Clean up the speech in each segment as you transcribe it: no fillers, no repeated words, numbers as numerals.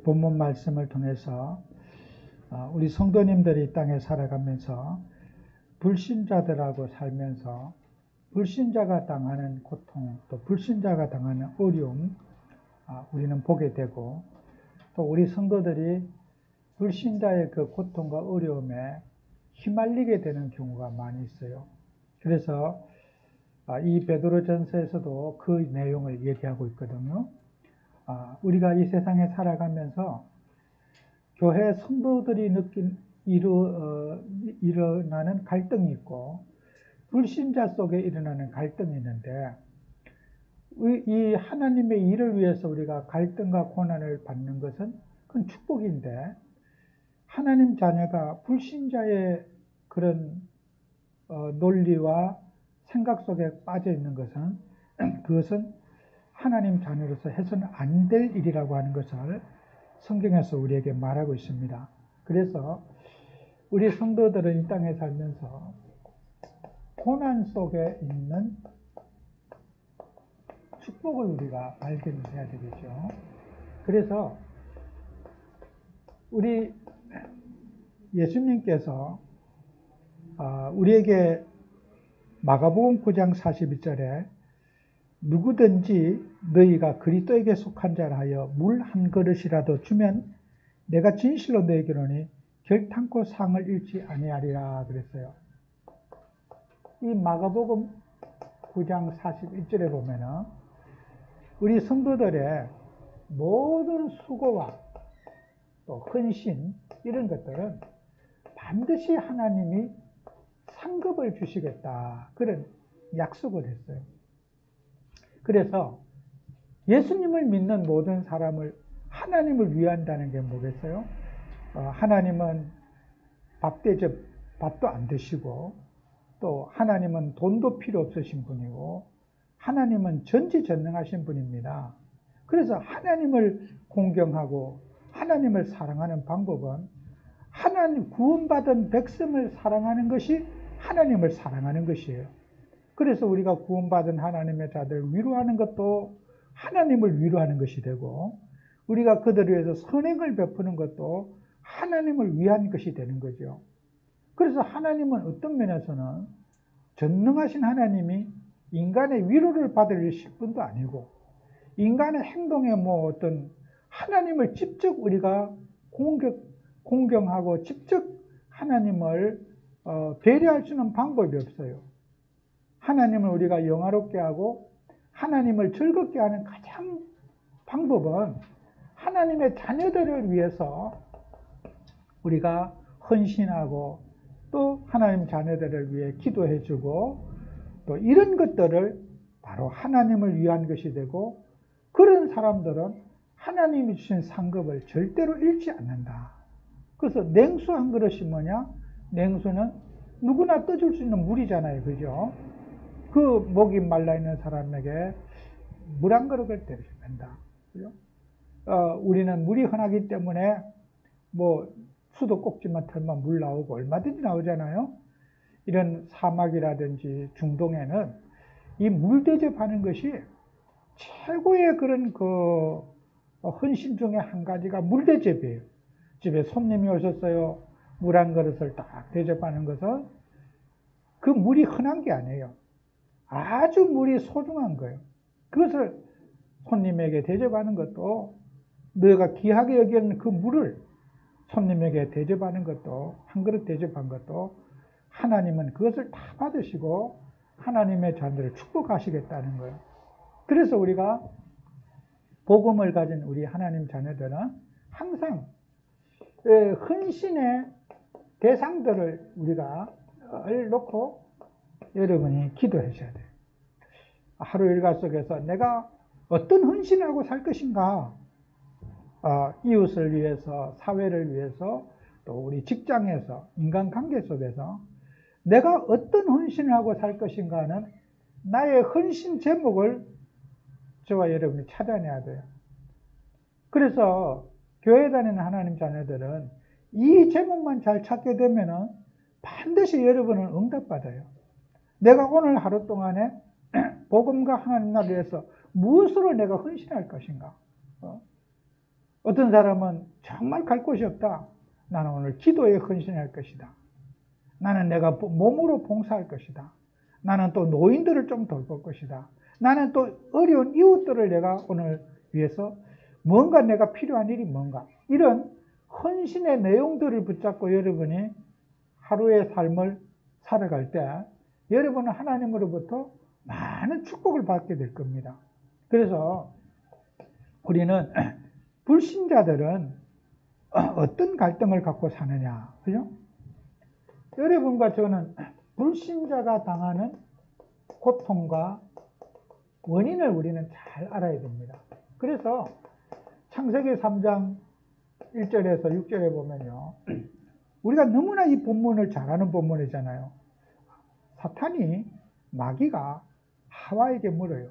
본문 말씀을 통해서 우리 성도님들이 이 땅에 살아가면서 불신자들하고 살면서 불신자가 당하는 고통, 또 불신자가 당하는 어려움 우리는 보게 되고, 또 우리 성도들이 불신자의 그 고통과 어려움에 휘말리게 되는 경우가 많이 있어요. 그래서 이 베드로전서에서도 그 내용을 얘기하고 있거든요. 우리가 이 세상에 살아가면서 교회 성도들이 일어나는 갈등이 있고 불신자 속에 일어나는 갈등이 있는데, 이 하나님의 일을 위해서 우리가 갈등과 고난을 받는 것은 그건 축복인데, 하나님 자녀가 불신자의 그런 논리와 생각 속에 빠져 있는 것은 그것은 하나님 자녀로서 해서는 안 될 일이라고 하는 것을 성경에서 우리에게 말하고 있습니다. 그래서 우리 성도들은 이 땅에 살면서 고난 속에 있는 축복을 우리가 발견해야 되겠죠. 그래서 우리 예수님께서 우리에게 마가복음 9장 41절에 누구든지 너희가 그리스도에게 속한 자라 하여 물 한 그릇이라도 주면 내가 진실로 너희에게 이르노니 결탄코 상을 잃지 아니하리라 그랬어요. 이 마가복음 9장 41절에 보면은 우리 성도들의 모든 수고와 또 헌신 이런 것들은 반드시 하나님이 상급을 주시겠다, 그런 약속을 했어요. 그래서 예수님을 믿는 모든 사람을 하나님을 위한다는 게 뭐겠어요? 하나님은 밥도 안 드시고, 또 하나님은 돈도 필요 없으신 분이고, 하나님은 전지전능하신 분입니다. 그래서 하나님을 공경하고 하나님을 사랑하는 방법은 하나님 구원받은 백성을 사랑하는 것이 하나님을 사랑하는 것이에요. 그래서 우리가 구원받은 하나님의 자들을 위로하는 것도 하나님을 위로하는 것이 되고, 우리가 그들을 위해서 선행을 베푸는 것도 하나님을 위한 것이 되는 거죠. 그래서 하나님은 어떤 면에서는 전능하신 하나님이 인간의 위로를 받을 분도 아니고, 인간의 행동에 어떤 하나님을 직접 우리가 공경하고 직접 하나님을 배려할 수 있는 방법이 없어요. 하나님을 우리가 영화롭게 하고 하나님을 즐겁게 하는 가장 방법은 하나님의 자녀들을 위해서 우리가 헌신하고, 또 하나님 자녀들을 위해 기도해주고, 또 이런 것들을 바로 하나님을 위한 것이 되고, 그런 사람들은 하나님이 주신 상급을 절대로 잃지 않는다. 그래서 냉수 한 그릇이 뭐냐? 냉수는 누구나 떠줄 수 있는 물이잖아요. 그죠? 그 목이 말라있는 사람에게 물 한 그릇을 대주면 된다. 그죠? 우리는 물이 흔하기 때문에 수도꼭지만 털면 물 나오고 얼마든지 나오잖아요. 이런 사막이라든지 중동에는 이 물 대접하는 것이 최고의 그런 헌신 중에 한 가지가 물 대접이에요. 집에 손님이 오셨어요. 물 한 그릇을 딱 대접하는 것은 그 물이 흔한 게 아니에요. 아주 물이 소중한 거예요. 그것을 손님에게 대접하는 것도, 너가 귀하게 여기는 그 물을 손님에게 대접하는 것도, 한 그릇 대접한 것도 하나님은 그것을 다 받으시고 하나님의 자녀들을 축복하시겠다는 거예요. 그래서 우리가 복음을 가진 우리 하나님 자녀들은 항상 헌신의 대상들을 우리가 놓고 여러분이 기도하셔야 돼요. 하루 일과 속에서 내가 어떤 헌신을 하고 살 것인가, 이웃을 위해서, 사회를 위해서, 또 우리 직장에서, 인간관계 속에서 내가 어떤 헌신을 하고 살 것인가는 나의 헌신 제목을 저와 여러분이 찾아내야 돼요. 그래서 교회 다니는 하나님 자녀들은 이 제목만 잘 찾게 되면은 반드시 여러분은 응답받아요. 내가 오늘 하루 동안에 복음과 하나님 나라를 위해서 무엇으로 내가 헌신할 것인가? 어떤 사람은 정말 갈 곳이 없다. 나는 오늘 기도에 헌신할 것이다. 나는 내가 몸으로 봉사할 것이다. 나는 또 노인들을 좀 돌볼 것이다. 나는 또 어려운 이웃들을 내가 오늘 위해서 뭔가 내가 필요한 일이 뭔가. 이런 헌신의 내용들을 붙잡고 여러분이 하루의 삶을 살아갈 때 여러분은 하나님으로부터 많은 축복을 받게 될 겁니다. 그래서 우리는 불신자들은 어떤 갈등을 갖고 사느냐, 그죠? 여러분과 저는 불신자가 당하는 고통과 원인을 우리는 잘 알아야 됩니다. 그래서 창세기 3장 1절에서 6절에 보면요, 우리가 너무나 이 본문을 잘 아는 본문이잖아요. 사탄이, 마귀가 하와에게 물어요.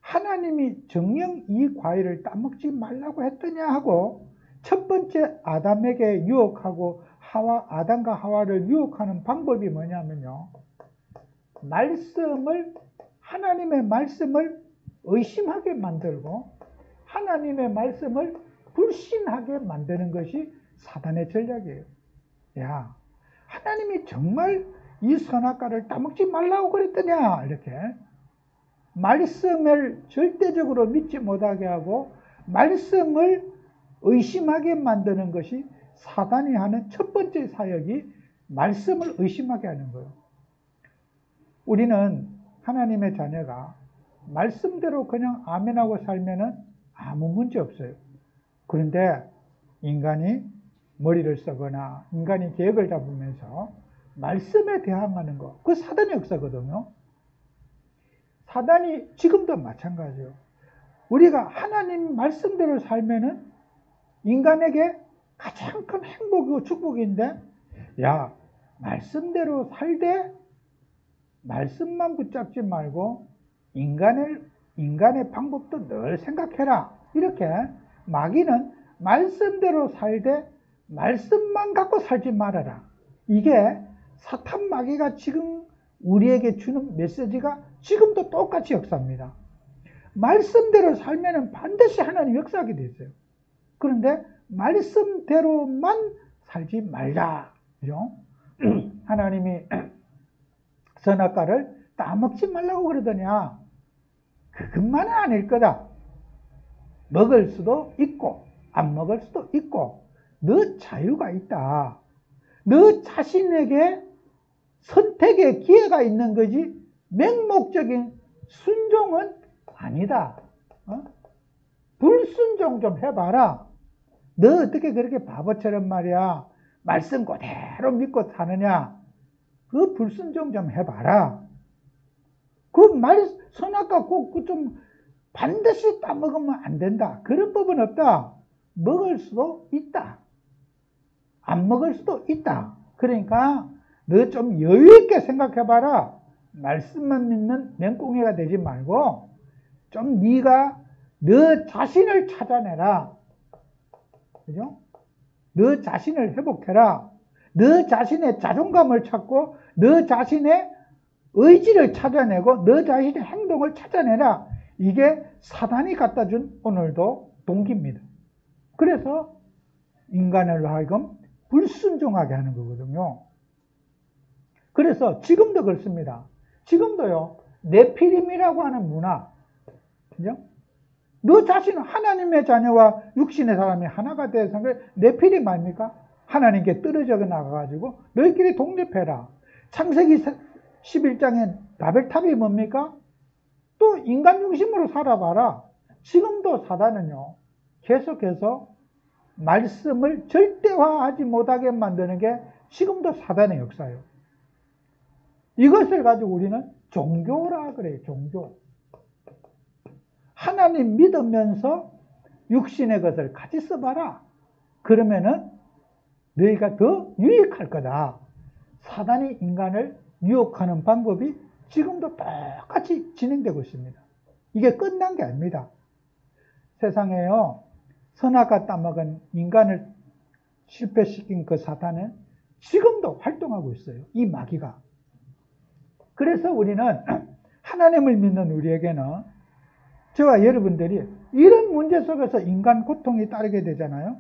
하나님이 정녕 이 과일을 따먹지 말라고 했더냐 하고 첫 번째 아담에게 유혹하고 아담과 하와를 유혹하는 방법이 뭐냐면요, 하나님의 말씀을 의심하게 만들고 하나님의 말씀을 불신하게 만드는 것이 사단의 전략이에요. 야, 하나님이 정말 이 선악과를 따먹지 말라고 그랬더냐, 이렇게 말씀을 절대적으로 믿지 못하게 하고 말씀을 의심하게 만드는 것이 사단이 하는 첫 번째 사역이 말씀을 의심하게 하는 거예요. 우리는 하나님의 자녀가 말씀대로 그냥 아멘하고 살면은 아무 문제 없어요. 그런데 인간이 머리를 쓰거나 인간이 계획을 잡으면서 말씀에 대항하는 거, 그 사단의 역사거든요. 사단이 지금도 마찬가지예요. 우리가 하나님 말씀대로 살면은 인간에게 가장 큰 행복이고 축복인데, 야, 말씀대로 살되 말씀만 붙잡지 말고 인간의 방법도 늘 생각해라. 이렇게 마귀는 말씀대로 살되 말씀만 갖고 살지 말아라. 이게 사탄 마귀가 지금 우리에게 주는 메시지가 지금도 똑같이 역사합니다. 말씀대로 살면 반드시 하나님 역사하게 돼 있어요. 그런데 말씀대로만 살지 말라. 그죠? 하나님이 선악과를 따먹지 말라고 그러더냐? 그것만은 아닐 거다. 먹을 수도 있고 안 먹을 수도 있고 너 자유가 있다. 너 자신에게 선택의 기회가 있는 거지 맹목적인 순종은 아니다. 불순종 좀 해봐라. 너 어떻게 그렇게 바보처럼 말이야 말씀 그대로 믿고 사느냐. 그 불순종 좀 해봐라. 그 선악과 꼭 좀 반드시 따먹으면 안 된다. 그런 법은 없다. 먹을 수도 있다. 안 먹을 수도 있다. 그러니까 너 좀 여유 있게 생각해봐라. 말씀만 믿는 맹꽁이가 되지 말고 좀 네가 너 자신을 찾아내라. 그죠? 너 자신을 회복해라. 너 자신의 자존감을 찾고 너 자신의 의지를 찾아내고 너 자신의 행동을 찾아내라. 이게 사단이 갖다 준 오늘도 동기입니다. 그래서 인간을 하여금 불순종하게 하는 거거든요. 그래서 지금도 그렇습니다. 지금도요, 네피림이라고 하는 문화, 그죠? 너 자신은 하나님의 자녀와 육신의 사람이 하나가 돼서 네피림 아닙니까? 하나님께 떨어져 나가가지고 너희끼리 독립해라. 창세기 11장에 바벨탑이 뭡니까? 또 인간 중심으로 살아봐라. 지금도 사단은요, 계속해서 말씀을 절대화하지 못하게 만드는 게 지금도 사단의 역사예요. 이것을 가지고 우리는 종교라 그래요. 종교. 하나님 믿으면서 육신의 것을 같이 써봐라. 그러면은 너희가 더 유익할 거다. 사단이 인간을 유혹하는 방법이 지금도 똑같이 진행되고 있습니다. 이게 끝난 게 아닙니다. 세상에요, 선악과 따먹은 인간을 실패시킨 그 사탄은 지금도 활동하고 있어요. 이 마귀가. 그래서 우리는 하나님을 믿는 우리에게는 저와 여러분들이 이런 문제 속에서 인간 고통이 따르게 되잖아요.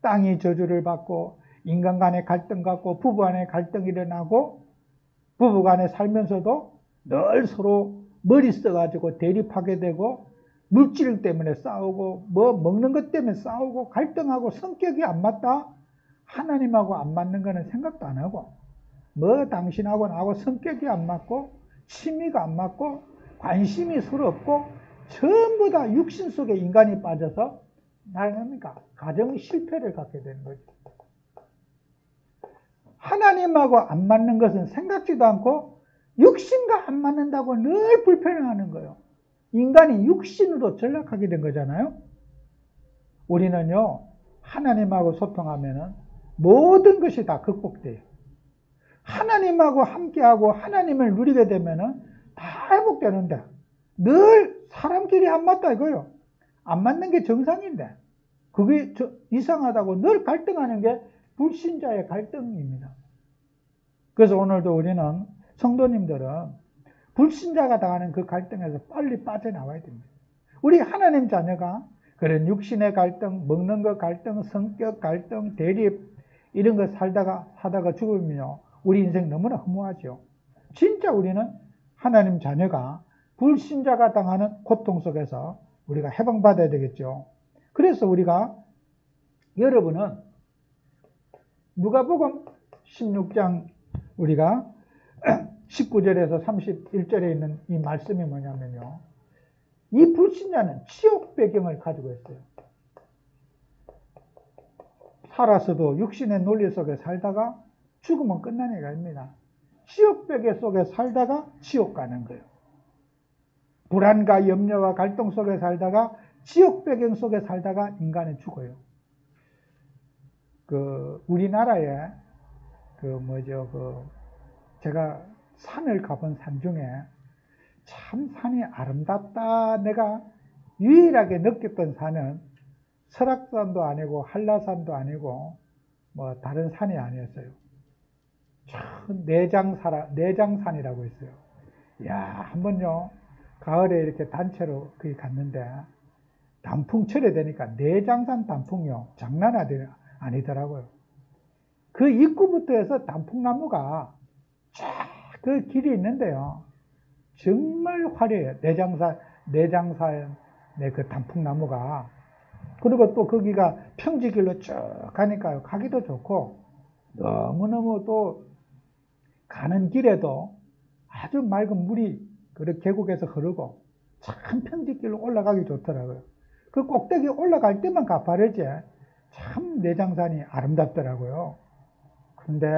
땅이 저주를 받고 인간 간의 갈등 갖고 부부 간의 갈등이 일어나고 부부 간에 살면서도 늘 서로 머리 써가지고 대립하게 되고 물질 때문에 싸우고 뭐 먹는 것 때문에 싸우고 갈등하고 성격이 안 맞다? 하나님하고 안 맞는 거는 생각도 안 하고 뭐 당신하고 나하고 성격이 안 맞고 취미가 안 맞고 관심이 서로 없고 전부 다 육신 속에 인간이 빠져서 나뭡니까? 가정 실패를 갖게 되는 거죠. 하나님하고 안 맞는 것은 생각지도 않고 육신과 안 맞는다고 늘 불평하는 거예요. 인간이 육신으로 전락하게 된 거잖아요. 우리는요, 하나님하고 소통하면은 모든 것이 다 극복돼요. 하나님하고 함께하고 하나님을 누리게 되면은 다 회복되는데 늘 사람끼리 안 맞다 이거요. 안 맞는 게 정상인데 그게 이상하다고 늘 갈등하는 게 불신자의 갈등입니다. 그래서 오늘도 우리는 성도님들은 불신자가 당하는 그 갈등에서 빨리 빠져나와야 됩니다. 우리 하나님 자녀가 그런 육신의 갈등, 먹는 것 갈등, 성격 갈등, 대립 이런 거 하다가 죽으면요. 우리 인생 너무나 허무하죠. 진짜 우리는 하나님 자녀가 불신자가 당하는 고통 속에서 우리가 해방받아야 되겠죠. 그래서 우리가 여러분은 누가복음 16장 우리가 19절에서 31절에 있는 이 말씀이 뭐냐면요. 이 불신자는 지옥 배경을 가지고 있어요. 살아서도 육신의 논리 속에 살다가 죽으면 끝나는 얘기가 아닙니다. 지옥 배경 속에 살다가 지옥 가는 거예요. 불안과 염려와 갈등 속에 살다가 지옥 배경 속에 살다가 인간은 죽어요. 우리나라에 제가 산을 가본 산 중에 참 산이 아름답다 내가 유일하게 느꼈던 산은 설악산도 아니고 한라산도 아니고 뭐 다른 산이 아니었어요. 참 내장산이라고 있어요. 야, 한번요 가을에 이렇게 단체로 거기 갔는데 단풍철이 되니까 내장산 단풍이요 장난 아니더라고요. 그 입구부터 해서 단풍나무가 쫙 그 길이 있는데요. 정말 화려해요. 내장산의 그 단풍나무가. 그리고 또 거기가 평지길로 쭉 가니까요. 가기도 좋고 너무너무 또 가는 길에도 아주 맑은 물이 그 계곡에서 흐르고 참 평지길로 올라가기 좋더라고요. 그 꼭대기 올라갈 때만 가파르지 참 내장산이 아름답더라고요. 그런데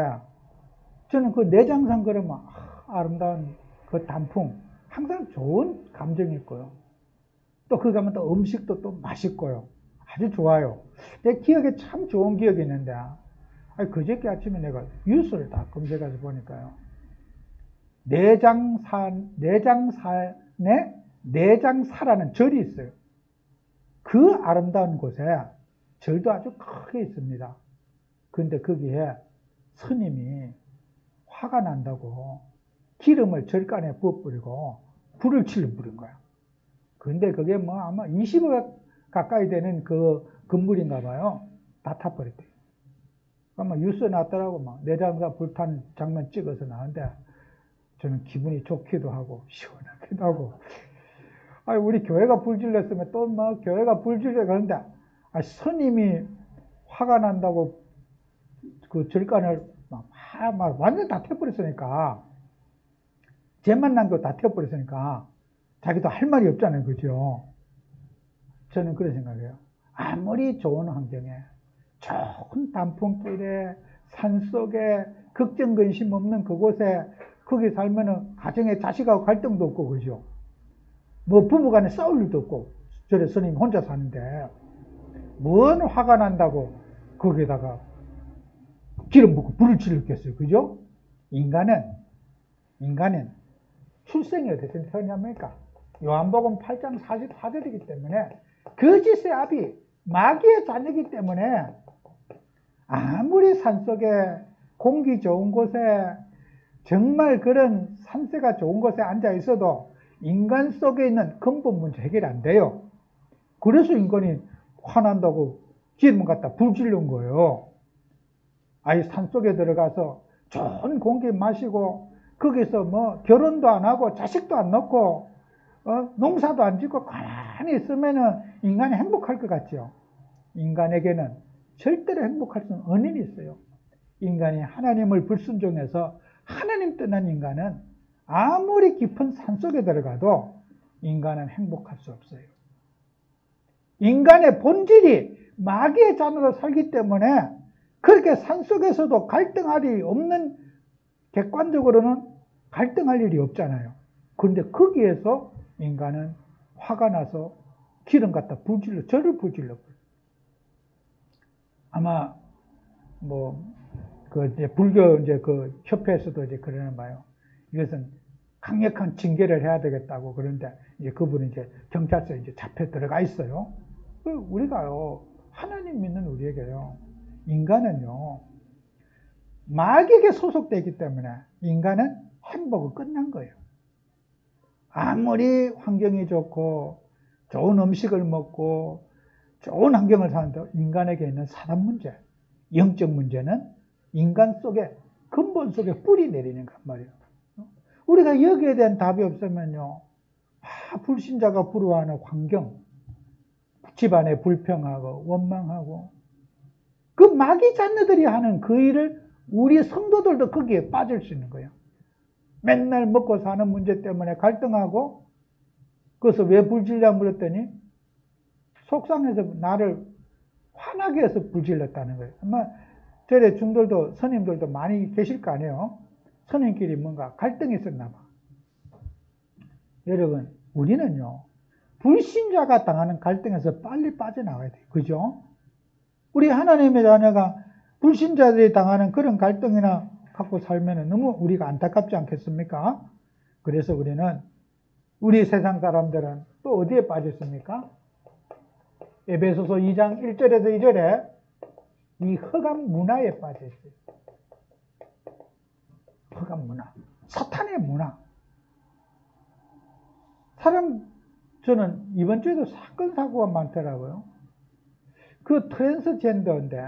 저는 그 내장산 그러면 아름다운 그 단풍 항상 좋은 감정이 있고요. 또 그 가면 또 음식도 또 맛있고요. 아주 좋아요. 내 기억에 참 좋은 기억이 있는데 그저께 아침에 내가 뉴스를 다 검색해서 보니까요. 내장산에 내장사라는 절이 있어요. 그 아름다운 곳에 절도 아주 크게 있습니다. 그런데 거기에 스님이 화가 난다고 기름을 절간에 부어뿌리고 불을 치러버린 거야. 근데 그게 뭐 아마 20억 가까이 되는 그 건물인가 봐요. 다 타버렸대요. 아마 뉴스에 났더라고 막 내장사 불탄 장면 찍어서 나왔는데 저는 기분이 좋기도 하고 시원하기도 하고 우리 교회가 불질렀으면 또 뭐 교회가 불질러 그런데 스님이 화가 난다고 그 절간을 막 완전 다 태워버렸으니까 죄만 난 거 다 태워버렸으니까 자기도 할 말이 없잖아요. 그죠? 저는 그런 생각이에요. 아무리 좋은 환경에 좋은 단풍길에 산속에 걱정 근심 없는 그곳에 거기 살면은 가정에 자식하고 갈등도 없고 그죠? 뭐 부부간에 싸울 일도 없고 저래 스님 혼자 사는데 뭔 화가 난다고 거기에다가 기름 붓고 불을 지르겠어요. 그죠? 인간은 출생이 어디서 태어납니까? 요한복음 8장 44절이기 때문에 거짓의 아비 마귀의 자녀이기 때문에 아무리 산속에 공기 좋은 곳에 정말 그런 산세가 좋은 곳에 앉아 있어도 인간 속에 있는 근본 문제 해결이 안 돼요. 그래서 인간이 화난다고 기름 갖다 불 지른 거예요. 아예 산속에 들어가서 좋은 공기 마시고 거기서 뭐 결혼도 안 하고 자식도 안 낳고 농사도 안 짓고 가만히 있으면은 인간이 행복할 것 같죠. 인간에게는 절대로 행복할 수 없는 원인이 있어요. 인간이 하나님을 불순종해서 하나님 떠난 인간은 아무리 깊은 산속에 들어가도 인간은 행복할 수 없어요. 인간의 본질이 마귀의 자녀로 살기 때문에 그렇게 산속에서도 갈등할 일이 없는, 객관적으로는 갈등할 일이 없잖아요. 그런데 거기에서 인간은 화가 나서 기름 갖다 불질러, 저를 불질러. 아마 이제 불교 이제 그 협회에서도 이제 그러는 봐요. 이것은 강력한 징계를 해야 되겠다고. 그런데 이제 그분이 이제 경찰서에 이제 잡혀 들어가 있어요. 우리가요, 하나님 믿는 우리에게요, 인간은요, 마귀에게 소속되기 때문에 인간은 행복은 끝난 거예요. 아무리 환경이 좋고 좋은 음식을 먹고 좋은 환경을 사는데 인간에게 있는 사람 문제, 영적 문제는 인간 속에, 근본 속에 뿌리 내리는 것 말이에요. 우리가 여기에 대한 답이 없으면요, 불신자가 부러워하는 환경, 집안에 불평하고 원망하고, 그 마귀 자녀들이 하는 그 일을 우리 성도들도 거기에 빠질 수 있는 거예요. 맨날 먹고 사는 문제 때문에 갈등하고, 그래서 왜 불질려 물었더니 속상해서 나를 화나게 해서 불질렀다는 거예요. 아마 저래 중들도, 스님들도 많이 계실 거 아니에요. 스님끼리 뭔가 갈등이 있었나 봐. 여러분, 우리는요, 불신자가 당하는 갈등에서 빨리 빠져나가야 돼요. 그죠? 우리 하나님의 자녀가 불신자들이 당하는 그런 갈등이나 갖고 살면 너무 우리가 안타깝지 않겠습니까? 그래서 우리 세상 사람들은 또 어디에 빠졌습니까? 에베소서 2장 1절에서 2절에 이 흑암 문화에 빠져있어요. 흑암 문화, 사탄의 문화. 저는 이번 주에도 사건 사고가 많더라고요. 그 트랜스젠더인데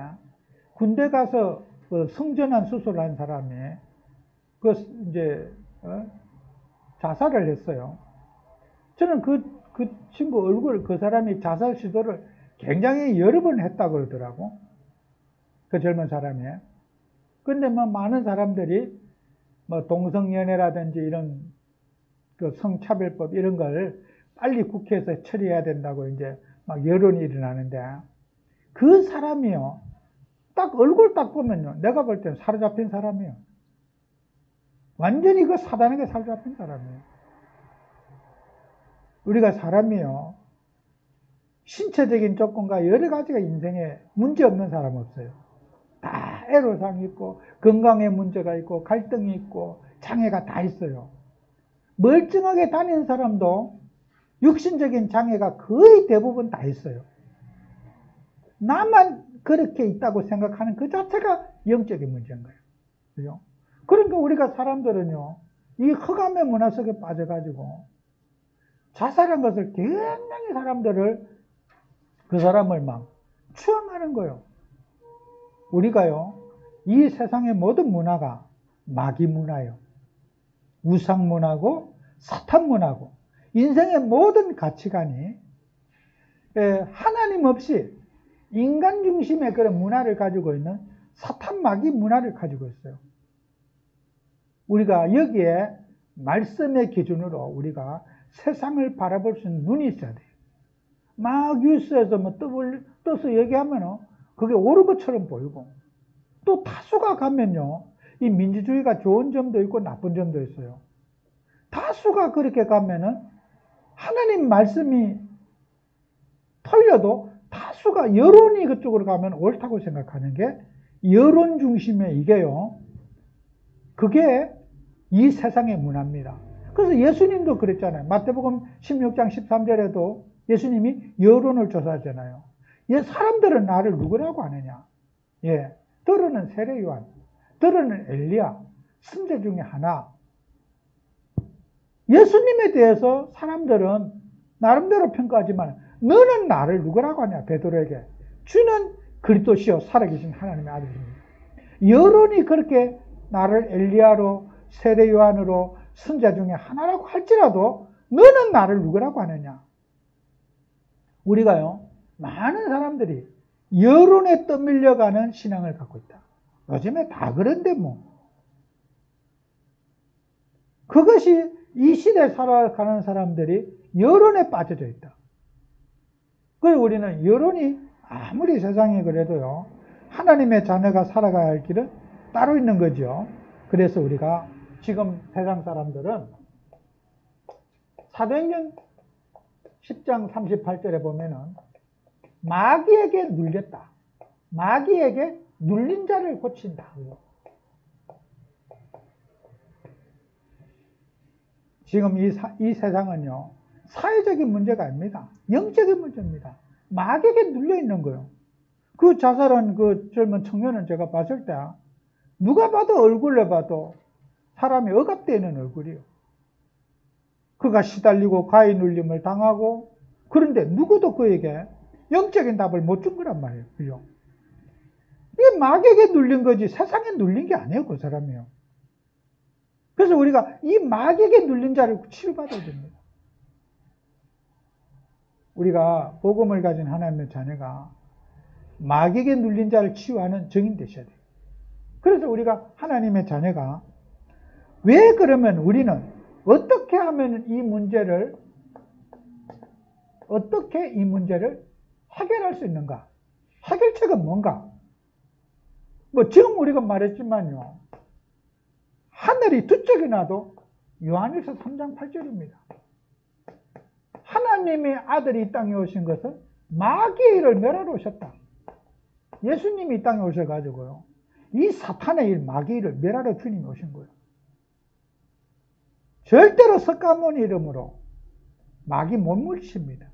군대 가서 성전환 수술한 사람이 이제 자살을 했어요. 저는 그 친구 얼굴, 그 사람이 자살 시도를 굉장히 여러 번 했다고 그러더라고. 그 젊은 사람이. 근데 많은 사람들이 동성연애라든지 이런 그 성차별법 이런 걸 빨리 국회에서 처리해야 된다고 이제 막 여론이 일어나는데, 그 사람이요, 딱 얼굴 딱 보면요, 내가 볼 때는 사로잡힌 사람이에요. 완전히 그 사단에게 사로잡힌 사람이에요. 우리가 사람이요, 신체적인 조건과 여러 가지가 인생에 문제 없는 사람 없어요. 다 애로사항이 있고 건강에 문제가 있고 갈등이 있고 장애가 다 있어요. 멀쩡하게 다니는 사람도 육신적인 장애가 거의 대부분 다 있어요. 나만 그렇게 있다고 생각하는 그 자체가 영적인 문제인 거예요. 그죠? 그러니까 우리가 사람들은요, 이 흑암의 문화 속에 빠져가지고 자살한 것을 굉장히 그 사람을 막 추앙하는 거예요. 우리가요, 이 세상의 모든 문화가 마귀 문화예요. 우상 문화고 사탄 문화고, 인생의 모든 가치관이 하나님 없이 인간 중심의 그런 문화를 가지고 있는 사탄 마귀 문화를 가지고 있어요. 우리가 여기에 말씀의 기준으로 우리가 세상을 바라볼 수 있는 눈이 있어야 돼요. 막 뉴스에서 떠서 얘기하면 그게 옳은 것처럼 보이고, 또 다수가 가면요, 이 민주주의가 좋은 점도 있고 나쁜 점도 있어요. 다수가 그렇게 가면은 하나님 말씀이 틀려도 다수가 여론이 그쪽으로 가면 옳다고 생각하는 게 여론 중심의 이게요, 그게 이 세상의 문화입니다. 그래서 예수님도 그랬잖아요. 마태복음 16장 13절에도 예수님이 여론을 조사하잖아요. 사람들은 나를 누구라고 하느냐? 들으는 세례요한, 들으는 엘리야, 선지 중에 하나. 예수님에 대해서 사람들은 나름대로 평가하지만 너는 나를 누구라고 하냐? 베드로에게. 주는 그리스도시요 살아계신 하나님의 아들입니다. 여론이 그렇게 나를 엘리야로 세례 요한으로 선자 중에 하나라고 할지라도 너는 나를 누구라고 하느냐? 우리가요, 많은 사람들이 여론에 떠밀려가는 신앙을 갖고 있다. 요즘에 다 그런데 뭐. 그것이 이 시대에 살아가는 사람들이 여론에 빠져져 있다. 그래서 우리는 여론이 아무리 세상이 그래도요, 하나님의 자녀가 살아가야 할 길은 따로 있는 거죠. 그래서 우리가 지금 세상 사람들은 사도행전 10장 38절에 보면은 마귀에게 눌렸다. 마귀에게 눌린 자를 고친다. 지금 이 세상은요, 사회적인 문제가 아닙니다. 영적인 문제입니다. 마귀에게 눌려 있는 거예요. 그 자살한 그 젊은 청년은 제가 봤을 때 누가 봐도 얼굴로 봐도 사람이 억압되는 얼굴이에요. 그가 시달리고 가해 눌림을 당하고, 그런데 누구도 그에게 영적인 답을 못 준 거란 말이에요. 그죠? 이게 마귀에게 눌린 거지 세상에 눌린 게 아니에요. 그 사람이요. 그래서 우리가 이 마귀에게 눌린 자를 치유받아야 됩니다. 우리가 복음을 가진 하나님의 자녀가 마귀에게 눌린 자를 치유하는 증인 되셔야 돼요. 그래서 우리가 하나님의 자녀가 왜 그러면 우리는 어떻게 하면 이 문제를 해결할 수 있는가? 해결책은 뭔가? 뭐 지금 우리가 말했지만요, 하늘이 두 쪽이 나도 요한일서 3장 8절입니다. 하나님의 아들이 이 땅에 오신 것은 마귀의 일을 멸하러 오셨다. 예수님이 이 땅에 오셔가지고요, 이 사탄의 일, 마귀의 일을 멸하러 주님이 오신 거예요. 절대로 석가모니 이름으로 마귀 못 물리십니다.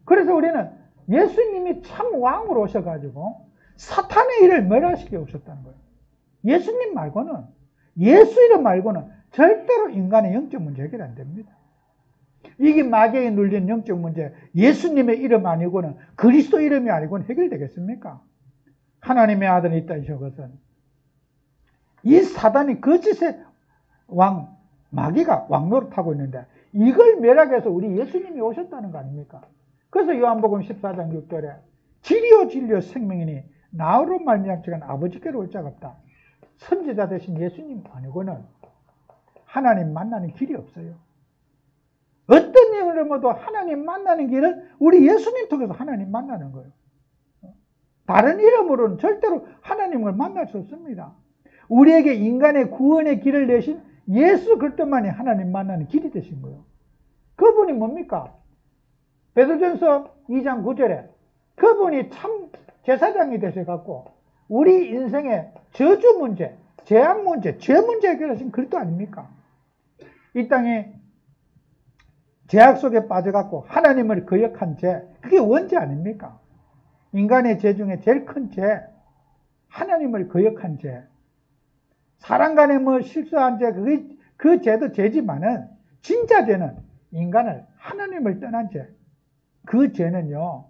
그래서 우리는 예수님이 참 왕으로 오셔가지고 사탄의 일을 멸하시켜 오셨다는 거예요. 예수님 말고는, 예수 이름 말고는 절대로 인간의 영적 문제 해결 안 됩니다. 이게 마귀에 눌린 영적 문제, 예수님의 이름 아니고는, 그리스도 이름이 아니고는 해결되겠습니까? 하나님의 아들이 있다 하신 것은 이 사단이 거짓의 왕, 마귀가 왕노릇하고 있는데 이걸 멸하기 위해서 우리 예수님이 오셨다는 거 아닙니까? 그래서 요한복음 14장 6절에 진리요 진리요 생명이니 나로 말미암지간 아버지께로 올 자가 없다. 선지자 되신 예수님 아니고는 하나님 만나는 길이 없어요. 어떤 이름으로도 하나님 만나는 길은 우리 예수님 통해서 하나님 만나는 거예요. 다른 이름으로는 절대로 하나님을 만날 수 없습니다. 우리에게 인간의 구원의 길을 내신 예수 그리스도만이 하나님 만나는 길이 되신 거예요. 그분이 뭡니까? 베드로전서 2장 9절에 그분이 참 제사장이 되셔갖고 우리 인생의 저주 문제, 재앙 문제, 죄 문제 해결하신 그리스도 아닙니까? 이 땅에 죄악 속에 빠져갖고 하나님을 거역한 죄, 그게 원죄 아닙니까? 인간의 죄 중에 제일 큰 죄, 하나님을 거역한 죄. 사람 간에 뭐 실수한 죄, 그 죄도 죄지만은 진짜 죄는 인간을, 하나님을 떠난 죄. 그 죄는요,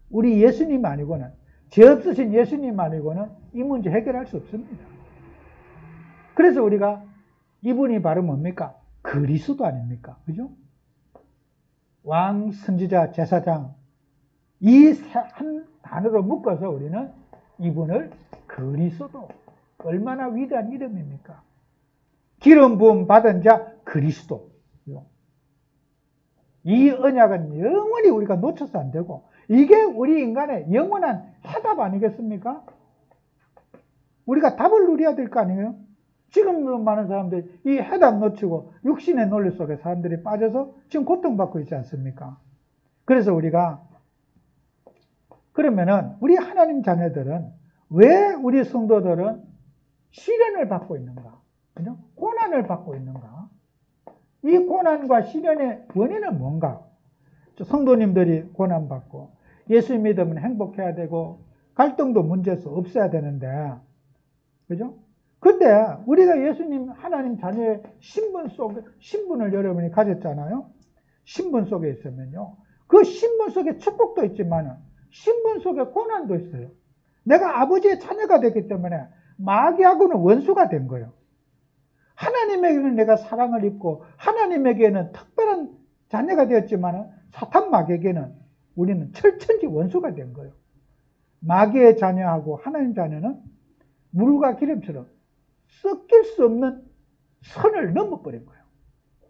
우리 예수님 아니고는, 죄 없으신 예수님 아니고는 이 문제 해결할 수 없습니다. 그래서 우리가 이분이 바로 뭡니까? 그리스도 아닙니까? 그죠? 왕, 선지자, 제사장, 이 한 단어로 묶어서 우리는 이분을 그리스도, 얼마나 위대한 이름입니까? 기름 부음 받은 자 그리스도. 이 언약은 영원히 우리가 놓쳐서 안 되고, 이게 우리 인간의 영원한 해답 아니겠습니까? 우리가 답을 누려야 될 거 아니에요? 지금 많은 사람들이 이 해답 놓치고 육신의 논리 속에 사람들이 빠져서 지금 고통받고 있지 않습니까? 그래서 우리가, 그러면은 우리 하나님 자녀들은, 왜 우리 성도들은 시련을 받고 있는가? 그죠? 고난을 받고 있는가? 이 고난과 시련의 원인은 뭔가? 성도님들이 고난받고 예수 믿으면 행복해야 되고 갈등도 문제에서 없어야 되는데, 그죠? 근데 우리가 예수님 하나님 자녀의 신분을 여러분이 가졌잖아요. 신분 속에 있으면요. 그 신분 속에 축복도 있지만 신분 속에 고난도 있어요. 내가 아버지의 자녀가 됐기 때문에 마귀하고는 원수가 된 거예요. 하나님에게는 내가 사랑을 입고 하나님에게는 특별한 자녀가 되었지만 사탄 마귀에게는 우리는 철천지 원수가 된 거예요. 마귀의 자녀하고 하나님 자녀는 물과 기름처럼 섞일 수 없는 선을 넘어버린 거예요.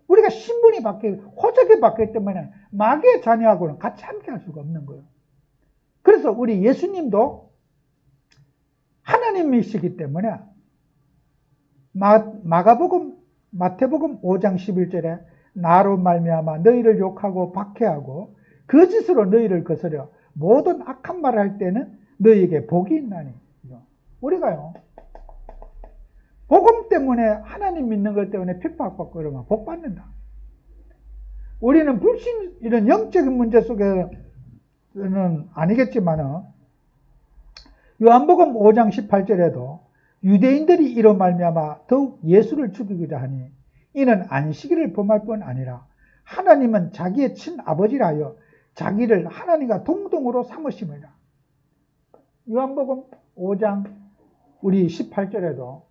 우리가 신분이 호적이 바뀌기 때문에 마귀의 자녀하고는 같이 함께 할 수가 없는 거예요. 그래서 우리 예수님도 하나님이시기 때문에 마태복음 5장 11절에 나로 말미암아 너희를 욕하고 박해하고 거짓으로 너희를 거스려 모든 악한 말을 할 때는 너희에게 복이 있나니. 우리가요, 복음 때문에 하나님 믿는 것 때문에 핍박받고 그러면 복 받는다. 우리는 불신, 이런 영적인 문제 속에는 아니겠지만 요한복음 5장 18절에도 유대인들이 이로 말미암아 더욱 예수를 죽이고자 하니 이는 안식일을 범할 뿐 아니라 하나님은 자기의 친아버지라 하여 자기를 하나님과 동등으로 삼으심이라. 요한복음 5장 우리 18절에도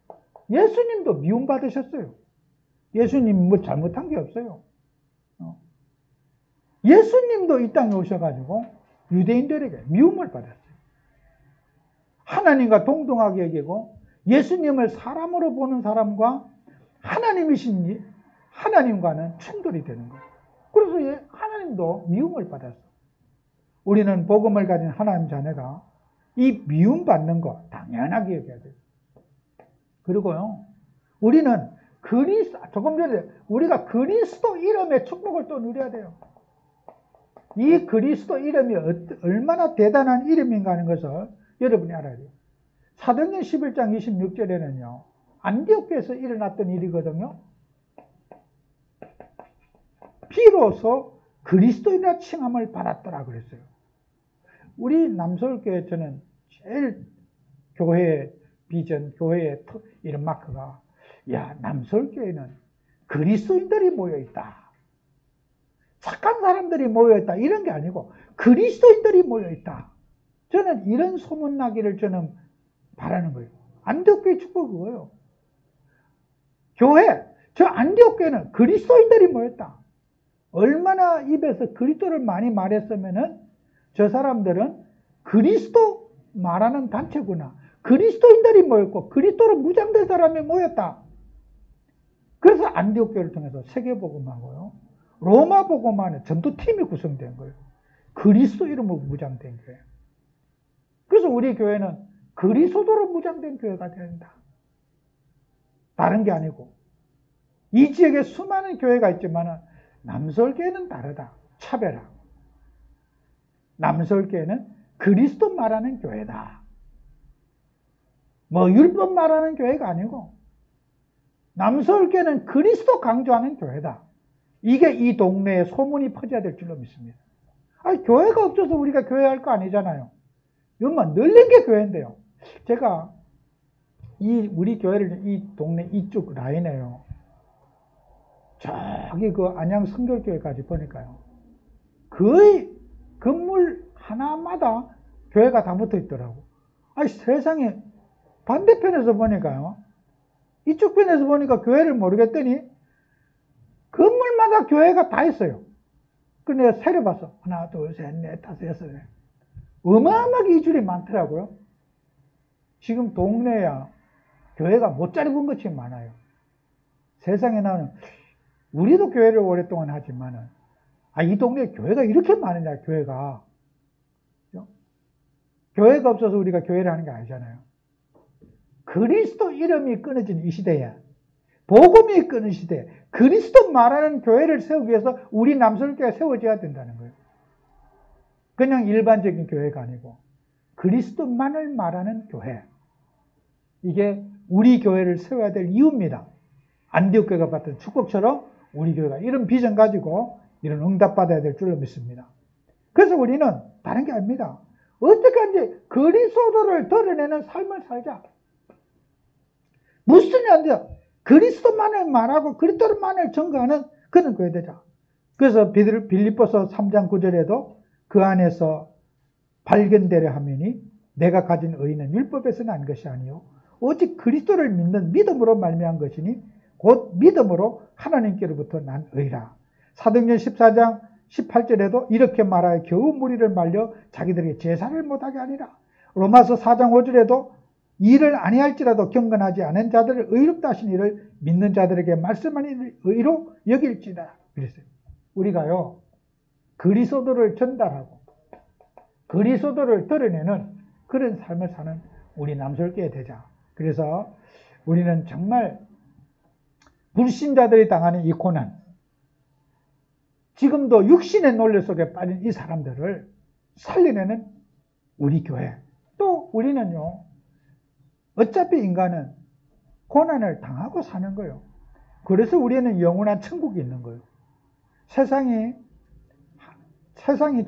예수님도 미움받으셨어요. 예수님 뭐 잘못한 게 없어요. 예수님도 이 땅에 오셔가지고 유대인들에게 미움을 받았어요. 하나님과 동등하게 여기고 예수님을 사람으로 보는 사람과 하나님이신 하나님과는 충돌이 되는 거예요. 그래서 하나님도 미움을 받았어요. 우리는 복음을 가진 하나님 자녀가 이 미움받는 거 당연하게 여겨야 돼요. 그리고요, 우리는 조금 전에 우리가 그리스도 이름의 축복을 또 누려야 돼요. 이 그리스도 이름이 얼마나 대단한 이름인가 하는 것을 여러분이 알아야 돼요. 사도행전 11장 26절에는요, 안디옥에서 일어났던 일이거든요. 비로소 그리스도인이라 칭함을 받았더라 그랬어요. 우리 남서울교회 저는 제일 교회의 비전, 교회의 이런 마크가, 야, 남서울교회는 그리스도인들이 모여있다. 착한 사람들이 모여있다. 이런 게 아니고 그리스도인들이 모여있다. 저는 이런 소문나기를 저는 바라는 거예요. 안디옥교회 축복 그거예요. 저 안디옥교회는 그리스도인들이 모였다. 얼마나 입에서 그리스도를 많이 말했으면은 저 사람들은 그리스도 말하는 단체구나. 그리스도인들이 모였고 그리스도로 무장된 사람이 모였다. 그래서 안디옥교회를 통해서 세계복음하고요, 로마복음하는 전도팀이 구성된 거예요. 그리스도 이름으로 무장된 교회. 그래서 우리 교회는 그리스도로 무장된 교회가 된다. 다른 게 아니고 이 지역에 수많은 교회가 있지만 남서울교회는 다르다. 차별화. 남서울교회는 그리스도 말하는 교회다. 뭐 율법 말하는 교회가 아니고 남서울교회는 그리스도 강조하는 교회다. 이게 이 동네에 소문이 퍼져야 될 줄로 믿습니다. 아니, 교회가 없어서 우리가 교회할 거 아니잖아요. 이것만 늘린 게 교회인데요. 제가 우리 교회를 이 동네 이쪽 라인에요, 저기 그 안양 성결교회까지 보니까요, 거의 건물 하나마다 교회가 다 붙어 있더라고. 아니, 세상에 반대편에서 보니까요, 이쪽 편에서 보니까 교회를 모르겠더니 건물마다 교회가 다 있어요. 그래서 내가 세려봤어. 하나, 둘, 셋, 넷, 다섯, 여섯. 어마어마하게 이 줄이 많더라고요. 지금 동네야 교회가 못자리 본 것이 많아요. 세상에 나는 우리도 교회를 오랫동안 하지만은, 이 동네에 교회가 이렇게 많으냐, 교회가. 교회가 없어서 우리가 교회를 하는 게 아니잖아요. 그리스도 이름이 끊어진 이 시대에, 복음이 끊은 시대에 그리스도 말하는 교회를 세우기 위해서 우리 남서울교회가 세워져야 된다는 거예요. 그냥 일반적인 교회가 아니고 그리스도만을 말하는 교회. 이게 우리 교회를 세워야 될 이유입니다. 안디옥교회가 받던 축복처럼 우리 교회가 이런 비전 가지고 이런 응답받아야 될 줄로 믿습니다. 그래서 우리는 다른 게 아닙니다. 어떻게 이제 그리스도를 드러내는 삶을 살자. 무슨이 안 돼요. 그리스도만을 말하고 그리스도만을 증거하는 그런 교회되자. 그래서 빌립보서 3장 9절에도 그 안에서 발견되려 하매니 내가 가진 의는 율법에서 난 것이 아니요 오직 그리스도를 믿는 믿음으로 말미암은 것이니 곧 믿음으로 하나님께로부터 난 의라. 사도행전 14장 18절에도 이렇게 말하여 겨우 무리를 말려 자기들에게 제사를 못하게 하리라. 로마서 4장 5절에도 일을 아니할지라도 경건하지 않은 자들을 의롭다 하신 이를 믿는 자들에게 말씀하니 의로 여길지다. 그랬어요. 우리가요 그리스도를 전달하고 그리스도를 드러내는 그런 삶을 사는 우리 남솔교회 되자. 그래서 우리는 정말 불신자들이 당하는 이 고난, 지금도 육신의 논리 속에 빠진 이 사람들을 살려내는 우리 교회. 또 우리는요 어차피 인간은 고난을 당하고 사는 거예요. 그래서 우리는 영원한 천국이 있는 거예요. 세상이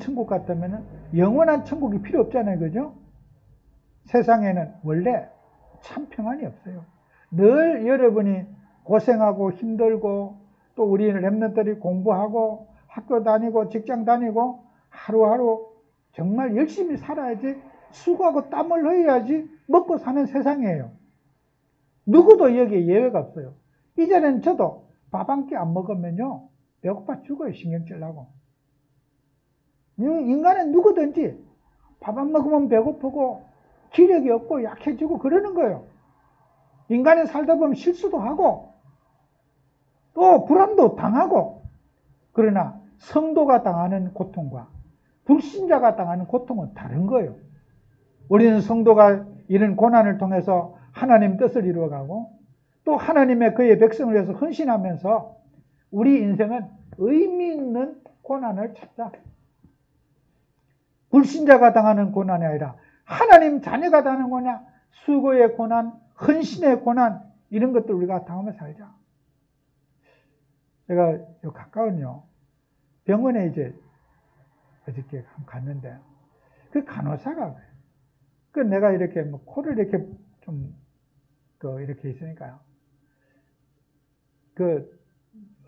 천국 같다면 영원한 천국이 필요 없잖아요. 그죠? 세상에는 원래 참 평안이 없어요. 늘 여러분이 고생하고 힘들고 또 우리는 랩런트들이 공부하고 학교 다니고 직장 다니고 하루하루 정말 열심히 살아야지 수고하고 땀을 흘려야지 먹고 사는 세상이에요. 누구도 여기에 예외가 없어요. 이전에는 저도 밥 한 끼 안 먹으면요 배고파 죽어요. 신경질 나고. 인간은 누구든지 밥 안 먹으면 배고프고 기력이 없고 약해지고 그러는 거예요. 인간이 살다 보면 실수도 하고 또 불안도 당하고. 그러나 성도가 당하는 고통과 불신자가 당하는 고통은 다른 거예요. 우리는 성도가 이런 고난을 통해서 하나님 뜻을 이루어가고 또 하나님의 그의 백성을 위해서 헌신하면서 우리 인생은 의미 있는 고난을 찾자. 불신자가 당하는 고난이 아니라 하나님 자녀가 당하는 고난, 수고의 고난, 헌신의 고난 이런 것들 우리가 당하며 살자. 제가 가까운요 병원에 이제 어저께 갔는데 그 간호사가 그 내가 이렇게 뭐 코를 이렇게 좀 이렇게 있으니까요. 그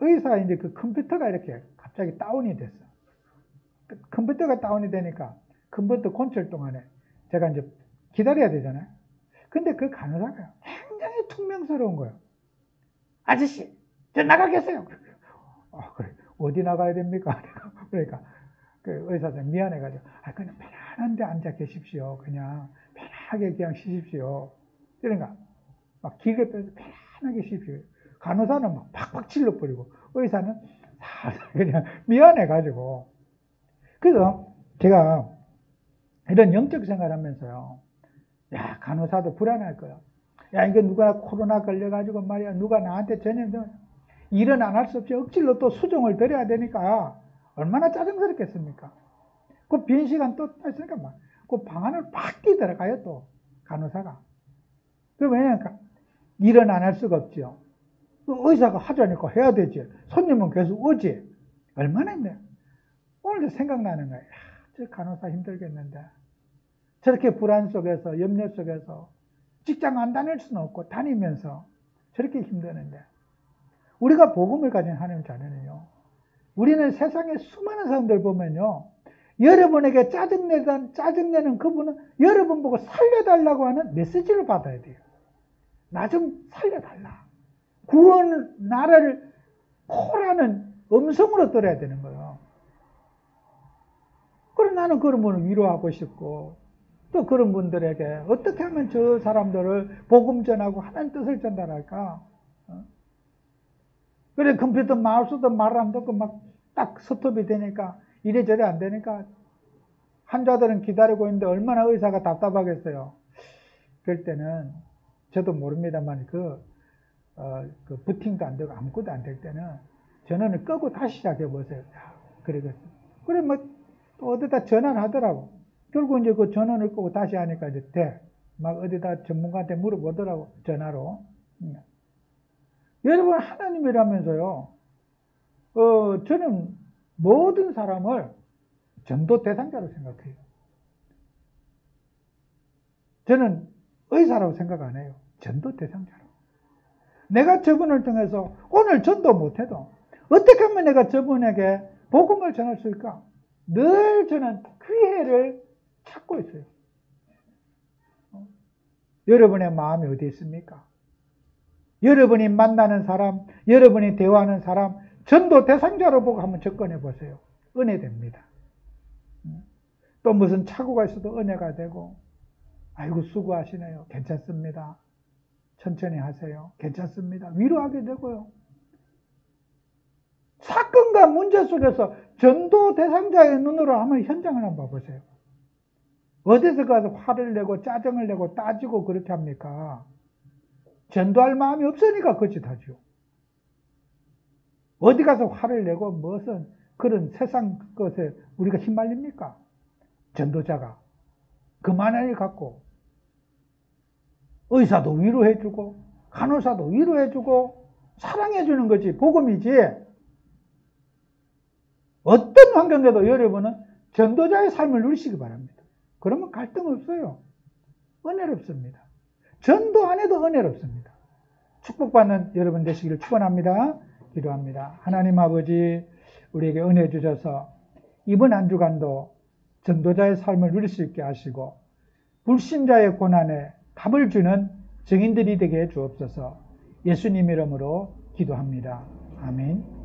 의사인데 그 컴퓨터가 이렇게 갑자기 다운이 됐어. 컴퓨터가 다운이 되니까 컴퓨터 kontrol 동안에 제가 이제 기다려야 되잖아요. 근데 그 간호사가 굉장히 퉁명스러운 거예요. 아저씨, 저 나가겠어요. 그래. 어디 나가야 됩니까? 그러니까 그 의사장 미안해가지고 그냥 편안한 데 앉아 계십시오. 그냥 편하게 그냥 쉬십시오. 그러니까 막 길게 빼서 편하게 쉬십시오. 간호사는 막 팍팍 찔러버리고 의사는 살살 그냥 미안해가지고. 그래서 제가 이런 영적 생활 하면서요. 야, 간호사도 불안할 거야. 야, 이거 누가 코로나 걸려가지고 말이야. 누가 나한테 전염돼. 일은 안 할 수 없이 억지로 또 수정을 드려야 되니까 얼마나 짜증스럽겠습니까? 그 빈 시간 또 있으니까 막 그 방 안을 팍 뛰 들어가요 또 간호사가. 그 왜냐면 일은 안 할 수가 없죠. 의사가 하자니까 해야 되지. 손님은 계속 오지. 얼마나 힘들어. 오늘도 생각나는 거예요. 저 간호사 힘들겠는데. 저렇게 불안 속에서 염려 속에서 직장 안 다닐 수는 없고 다니면서 저렇게 힘드는데. 우리가 복음을 가진 하나님 자녀는요. 우리는 세상에 수많은 사람들 보면요. 여러분에게 짜증내는 그분은 여러분 보고 살려달라고 하는 메시지를 받아야 돼요. 나 좀 살려달라. 구원 나라를 코라는 음성으로 들어야 되는 거예요. 그럼 나는 그런 분을 위로하고 싶고 또 그런 분들에게 어떻게 하면 저 사람들을 복음 전하고 하나님 뜻을 전달할까? 그래 컴퓨터 마우스도 말을 안 듣고 막 딱 스톱이 되니까 이래저래 안 되니까 환자들은 기다리고 있는데 얼마나 의사가 답답하겠어요. 그럴 때는 저도 모릅니다만 그 부팅도 안 되고 아무것도 안 될 때는 전원을 끄고 다시 시작해 보세요. 그러겠어요. 그래 뭐 또 어디다 전화를 하더라고. 결국 이제 그 전원을 끄고 다시 하니까 이제 돼. 막 어디다 전문가한테 물어보더라고 전화로. 여러분 하나님이라면서요. 저는 모든 사람을 전도 대상자로 생각해요. 저는 의사라고 생각 안 해요. 전도 대상자로. 내가 저분을 통해서 오늘 전도 못해도 어떻게 하면 내가 저분에게 복음을 전할 수 있을까? 늘 저는 기회를 찾고 있어요. 여러분의 마음이 어디 있습니까? 여러분이 만나는 사람, 여러분이 대화하는 사람, 전도 대상자로 보고 한번 접근해 보세요. 은혜됩니다. 또 무슨 착오가 있어도 은혜가 되고, 아이고 수고하시네요. 괜찮습니다. 천천히 하세요. 괜찮습니다. 위로하게 되고요. 사건과 문제 속에서 전도 대상자의 눈으로 한번 현장을 한번 봐보세요. 어디서 가서 화를 내고 짜증을 내고 따지고 그렇게 합니까? 전도할 마음이 없으니까 거짓하죠. 어디 가서 화를 내고 무슨 그런 세상 것에 우리가 휘말립니까? 전도자가 그만한 일 갖고 의사도 위로해주고 간호사도 위로해주고 사랑해주는 거지 복음이지. 어떤 환경에도 여러분은 전도자의 삶을 누리시기 바랍니다. 그러면 갈등 없어요. 은혜롭습니다. 전도 안 해도 은혜롭습니다. 축복받는 여러분 되시기를 축원합니다. 기도합니다. 하나님 아버지, 우리에게 은혜 주셔서 이번 한 주간도 전도자의 삶을 누릴 수 있게 하시고 불신자의 고난에 답을 주는 증인들이 되게 해 주옵소서. 예수님 이름으로 기도합니다. 아멘.